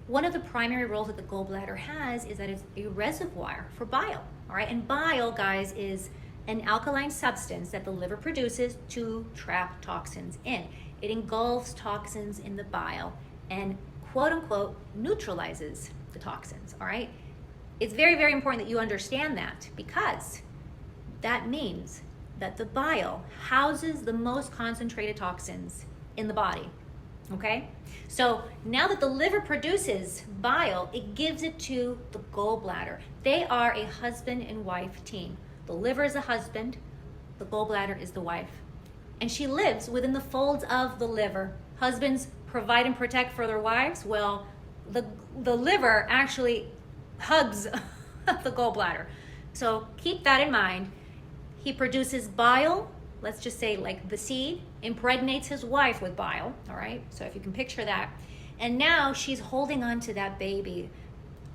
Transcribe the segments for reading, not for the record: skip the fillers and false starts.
One of the primary roles that the gallbladder has is that it's a reservoir for bile, all right? And bile, guys, is an alkaline substance that the liver produces to trap toxins in. It engulfs toxins in the bile and quote unquote neutralizes the toxins, all right? It's very, very important that you understand that, because that means that the bile houses the most concentrated toxins in the body, okay? So now that the liver produces bile, it gives it to the gallbladder. They are a husband and wife team. The liver is the husband, the gallbladder is the wife. And she lives within the folds of the liver. Husbands provide and protect for their wives. Well, the liver actually hugs the gallbladder. So keep that in mind. He produces bile, let's just say like the seed, impregnates his wife with bile, all right? So if you can picture that. And now she's holding on to that baby.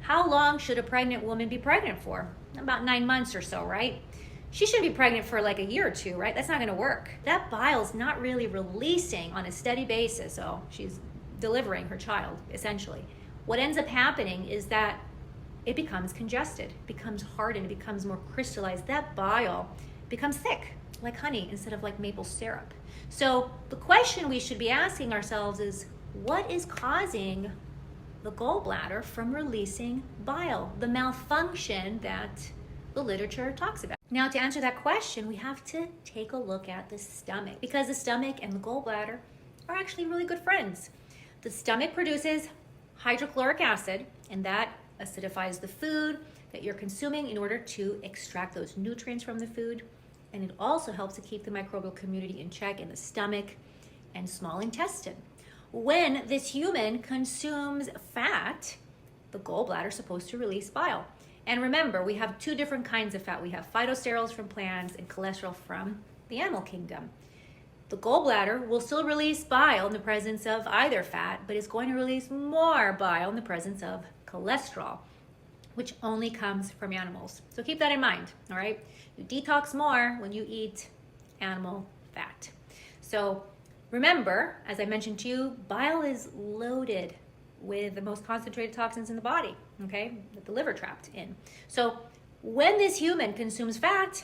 How long should a pregnant woman be pregnant for? About 9 months or so, right? She shouldn't be pregnant for like a year or two, right? That's not gonna work. That bile's not really releasing on a steady basis, so she's delivering her child, essentially. What ends up happening is that it becomes congested, becomes hardened, it becomes more crystallized. That bile becomes thick, like honey instead of like maple syrup. So the question we should be asking ourselves is, what is causing the gallbladder from releasing bile, the malfunction that the literature talks about? Now, to answer that question, we have to take a look at the stomach, because the stomach and the gallbladder are actually really good friends. The stomach produces hydrochloric acid, and that acidifies the food that you're consuming in order to extract those nutrients from the food. And it also helps to keep the microbial community in check in the stomach and small intestine. When this human consumes fat, the gallbladder is supposed to release bile. And remember, we have two different kinds of fat. We have phytosterols from plants and cholesterol from the animal kingdom. The gallbladder will still release bile in the presence of either fat, but it's going to release more bile in the presence of cholesterol, which only comes from animals. So keep that in mind, all right? You detox more when you eat animal fat. So remember, as I mentioned to you, bile is loaded with the most concentrated toxins in the body, okay, that the liver trapped in. So when this human consumes fat,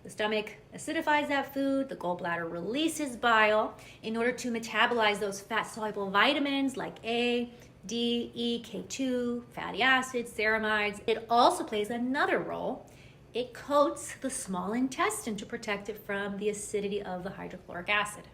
the stomach acidifies that food, the gallbladder releases bile in order to metabolize those fat-soluble vitamins like A, D, E, K2, fatty acids, ceramides. It also plays another role. It coats the small intestine to protect it from the acidity of the hydrochloric acid.